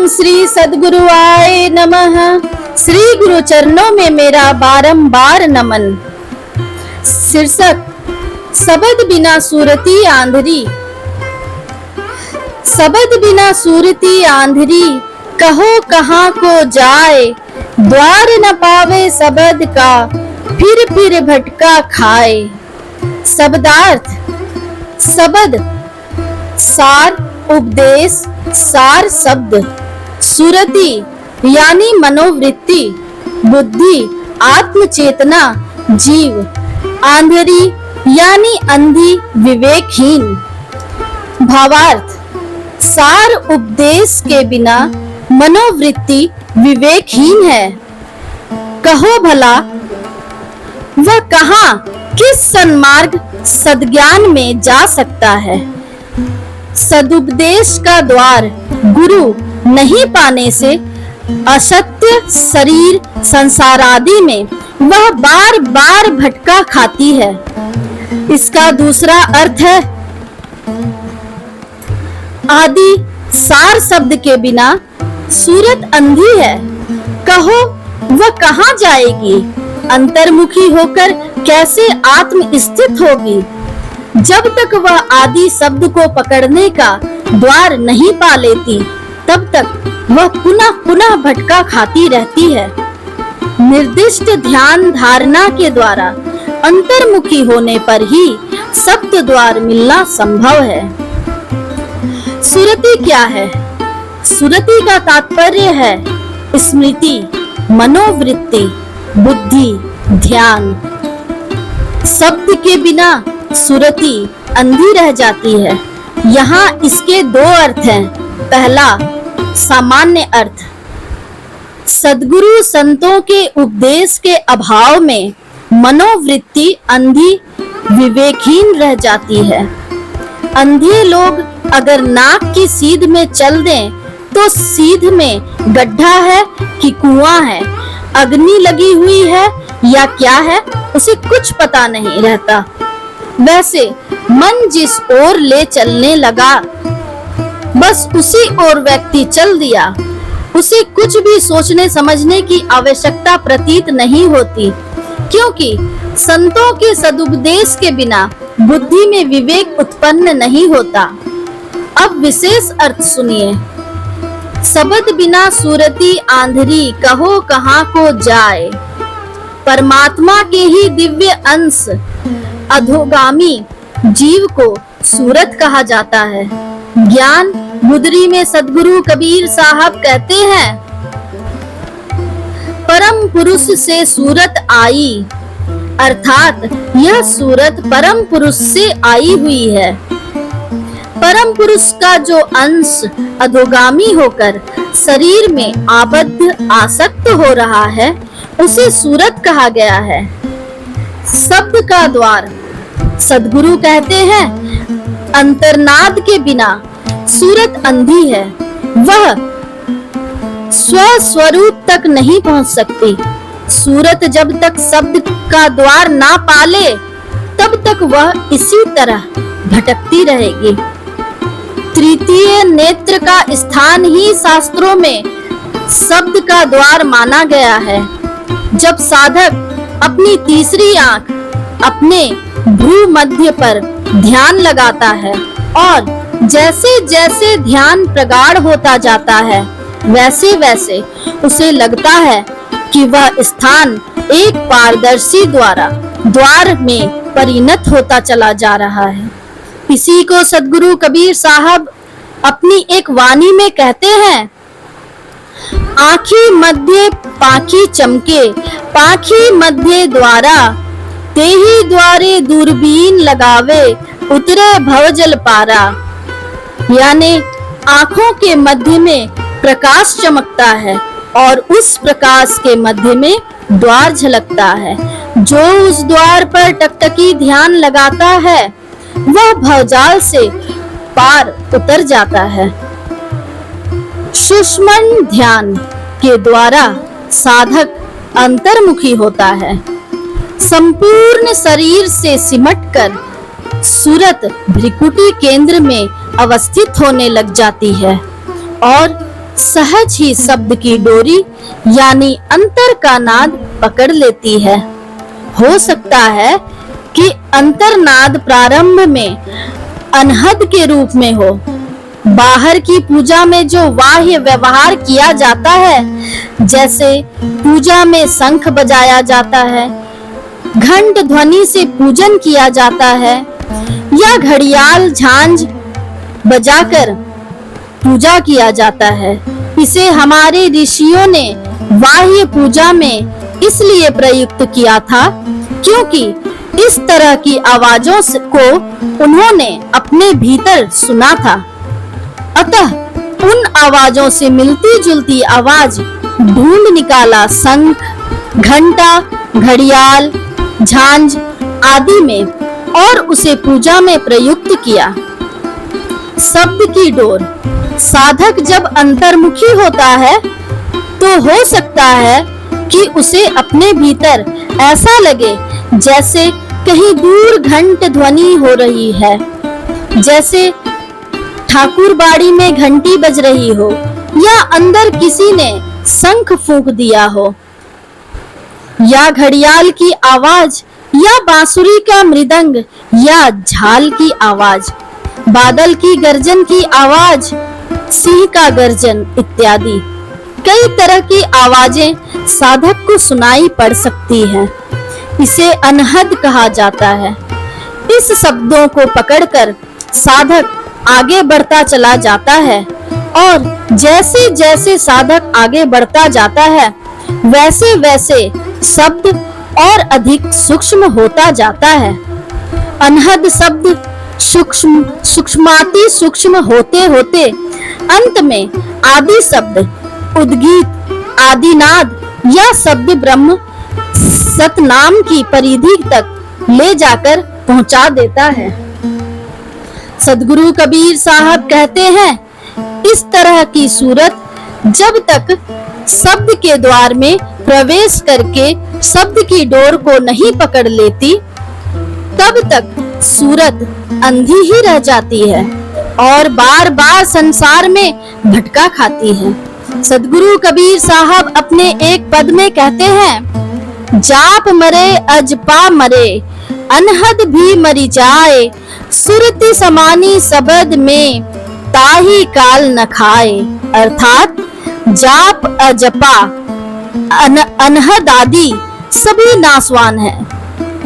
ओम श्री सद्गुरुआय नमः। श्री गुरु चरणों में मेरा बारंबार नमन। शीर्षक सबद बिना सूरती आंधरी। सबद बिना सूरती आंधरी, कहो कहाँ को जाए। द्वार न पावे सबद का, फिर भटका खाए। शब्दार्थ: सबद सार, उपदेश, सार शब्द। सुरति यानी मनोवृत्ति, बुद्धि, आत्म चेतना, जीव। आंधरी यानी अंधी, विवेकहीन। भावार्थ: सार उपदेश के बिना मनोवृत्ति विवेकहीन है। कहो भला वह कहाँ किस सन्मार्ग सद्ज्ञान में जा सकता है। सदुपदेश का द्वार गुरु नहीं पाने से असत्य शरीर संसार आदि में वह बार बार भटका खाती है। इसका दूसरा अर्थ है आदि सार शब्द के बिना सूरत अंधी है। कहो वह कहाँ जाएगी, अंतर्मुखी होकर कैसे आत्म स्थित होगी। जब तक वह आदि शब्द को पकड़ने का द्वार नहीं पा लेती, तब तक वह पुनः पुनः भटका खाती रहती है। निर्दिष्ट ध्यान धारणा के द्वारा अंतर्मुखी होने पर ही शब्द द्वार मिलना संभव है। सुरति क्या है? सुरति का तात्पर्य है स्मृति, मनोवृत्ति, बुद्धि, ध्यान। शब्द के बिना सुरति अंधी रह जाती है। यहाँ इसके दो अर्थ हैं। पहला, सामान्य अर्थ: सद्गुरु संतों के उपदेश के अभाव में मनोवृत्ति अंधी, विवेकहीन रह जाती है। अंधे लोग अगर नाक की सीध में चल दें तो सीध में गड्ढा है कि कुआं है, अग्नि लगी हुई है या क्या है, उसे कुछ पता नहीं रहता। वैसे मन जिस ओर ले चलने लगा, बस उसी ओर व्यक्ति चल दिया। उसे कुछ भी सोचने समझने की आवश्यकता प्रतीत नहीं होती, क्योंकि संतों के सदुपदेश के बिना बुद्धि में विवेक उत्पन्न नहीं होता। अब विशेष अर्थ सुनिए। सबद बिना सूरती आंधरी, कहो कहाँ को जाए। परमात्मा के ही दिव्य अंश अधोगामी जीव को सूरत कहा जाता है। ज्ञान मुद्री में सद्गुरु कबीर साहब कहते हैं, परम पुरुष से सूरत आई, अर्थात यह सूरत परम पुरुष से आई हुई है। परम पुरुष का जो अंश अधोगामी होकर शरीर में आबद्ध आसक्त हो रहा है, उसे सूरत कहा गया है। शब्द का द्वार सद्गुरु कहते हैं, अंतर्नाद के बिना सूरत अंधी है। वह स्वस्वरूप तक नहीं पहुंच सकती। सूरत जब तक शब्द का द्वार ना पाले, तब तक वह इसी तरह भटकती रहेगी। तृतीय नेत्र का स्थान ही शास्त्रों में शब्द का द्वार माना गया है। जब साधक अपनी तीसरी आंख अपने भ्रू मध्य पर ध्यान लगाता है और जैसे जैसे ध्यान प्रगाढ़ होता जाता है, वैसे वैसे उसे लगता है कि वह स्थान एक पारदर्शी द्वार में परिणत होता चला जा रहा है। इसी को सद्गुरु कबीर साहब अपनी एक वाणी में कहते हैं, आँखी मध्य पाखी चमके, पाखी मध्य द्वारा, तेही द्वारे दूरबीन लगावे, उतरे भवजल पारा। यानी आँखों के मध्य में प्रकाश चमकता है और उस प्रकाश के मध्य में द्वार झलकता है। जो उस द्वार पर टकटकी ध्यान लगाता है, वह भवजाल से पार उतर जाता है। सुषुम्ना ध्यान के द्वारा साधक अंतर्मुखी होता है। संपूर्ण शरीर से सिमटकर सूरत भ्रिकुटी केंद्र में अवस्थित होने लग जाती है और सहज ही शब्द की डोरी यानी अंतर का नाद पकड़ लेती है। हो सकता है कि अंतर्नाद प्रारंभ में अनहद के रूप में हो। बाहर की पूजा में जो बाह्य व्यवहार किया जाता है, जैसे पूजा में शंख बजाया जाता है, घंट ध्वनि से पूजन किया जाता है या घड़ियाल झांझ बजाकर पूजा किया जाता है, इसे हमारे ऋषियों ने बाह्य पूजा में इसलिए प्रयुक्त किया था क्योंकि इस तरह की आवाजों को उन्होंने अपने भीतर सुना था। अतः उन आवाजों से मिलती जुलती आवाज ढूंढ निकाला शंख, घंटा, घड़ियाल, झांझ आदि में और उसे पूजा में प्रयुक्त किया। शब्द की डोर। साधक जब अंतर्मुखी होता है तो हो सकता है कि उसे अपने भीतर ऐसा लगे जैसे कहीं दूर घंट ध्वनि हो रही है, जैसे ठाकुरबाड़ी में घंटी बज रही हो या अंदर किसी ने शंख फूंक दिया हो, या घड़ियाल की आवाज या बांसुरी का मृदंग या झाल की आवाज, बादल की गर्जन की आवाज, सिंह का गर्जन इत्यादि। कई तरह की आवाजें साधक को सुनाई पड़ सकती हैं। इसे अनहद कहा जाता है। इस शब्दों को पकड़कर साधक आगे बढ़ता चला जाता है और जैसे जैसे साधक आगे बढ़ता जाता है वैसे वैसे शब्द और अधिक सूक्ष्म होता जाता है। अनहद शब्द सूक्ष्माति सूक्ष्म होते होते अंत में आदि शब्द, उद्गीत, आदिनाद या शब्द ब्रह्म सतनाम की परिधि तक ले जाकर पहुंचा देता है। सदगुरु कबीर साहब कहते हैं, इस तरह की सूरत जब तक शब्द के द्वार में प्रवेश करके शब्द की डोर को नहीं पकड़ लेती, तब तक सूरत अंधी ही रह जाती है और बार बार संसार में भटका खाती है। सदगुरु कबीर साहब अपने एक पद में कहते हैं, जाप मरे अजपा मरे अनहद भी मरी जाए, सुरति समानी सबद में ताही काल न खाए। अर्थात जाप अजपा अनहद आदि सभी नासवान है,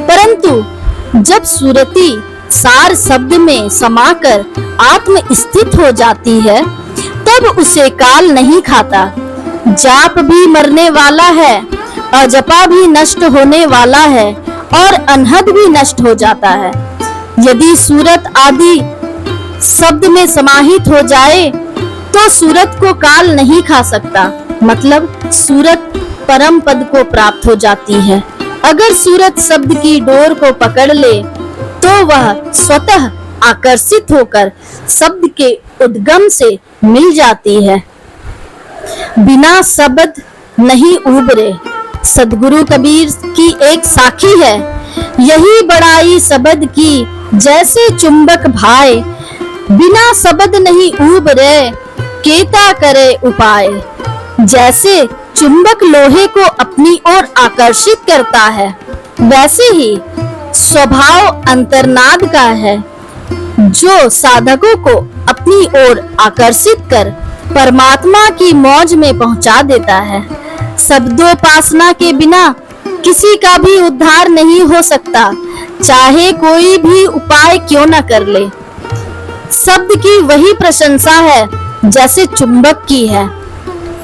परंतु जब सुरति सार शब्द में समाकर आत्म स्थित हो जाती है तब उसे काल नहीं खाता। जाप भी मरने वाला है, अजपा भी नष्ट होने वाला है और अनहद भी नष्ट हो जाता है। यदि सूरत आदि शब्द में समाहित हो जाए तो सूरत को काल नहीं खा सकता, मतलब सूरत परम पद को प्राप्त हो जाती है। अगर सूरत शब्द की डोर को पकड़ ले तो वह स्वतः आकर्षित होकर शब्द के उद्गम से मिल जाती है। बिना शब्द नहीं उबरे। सदगुरु कबीर की एक साखी है, यही बड़ाई शब्द की जैसे चुंबक भाए, बिना शब्द नहीं उबरे केता करे उपाय। जैसे चुंबक लोहे को अपनी ओर आकर्षित करता है, वैसे ही स्वभाव अंतर्नाद का है जो साधकों को अपनी ओर आकर्षित कर परमात्मा की मौज में पहुंचा देता है। शब्दोपासना के बिना किसी का भी उद्धार नहीं हो सकता, चाहे कोई भी उपाय क्यों न कर ले। शब्द की वही प्रशंसा है जैसे चुंबक की है।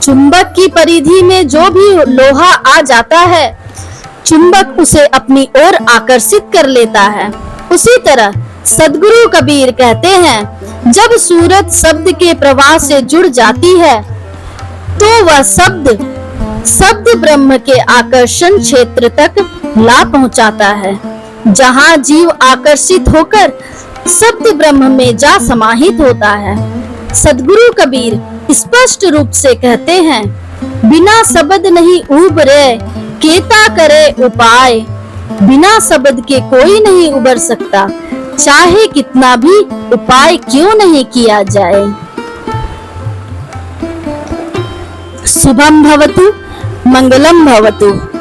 चुंबक की परिधि में जो भी लोहा आ जाता है, चुंबक उसे अपनी ओर आकर्षित कर लेता है। उसी तरह सदगुरु कबीर कहते हैं, जब सूरत शब्द के प्रवाह से जुड़ जाती है तो वह शब्द ब्रह्म के आकर्षण क्षेत्र तक ला पहुंचाता है, जहां जीव आकर्षित होकर शब्द ब्रह्म में जा समाहित होता है। सदगुरु कबीर स्पष्ट रूप से कहते हैं, बिना शब्द नहीं उबरे केता करे उपाय। बिना शब्द के कोई नहीं उबर सकता, चाहे कितना भी उपाय क्यों नहीं किया जाए। शुभम भवतु, मंगलम भवतु।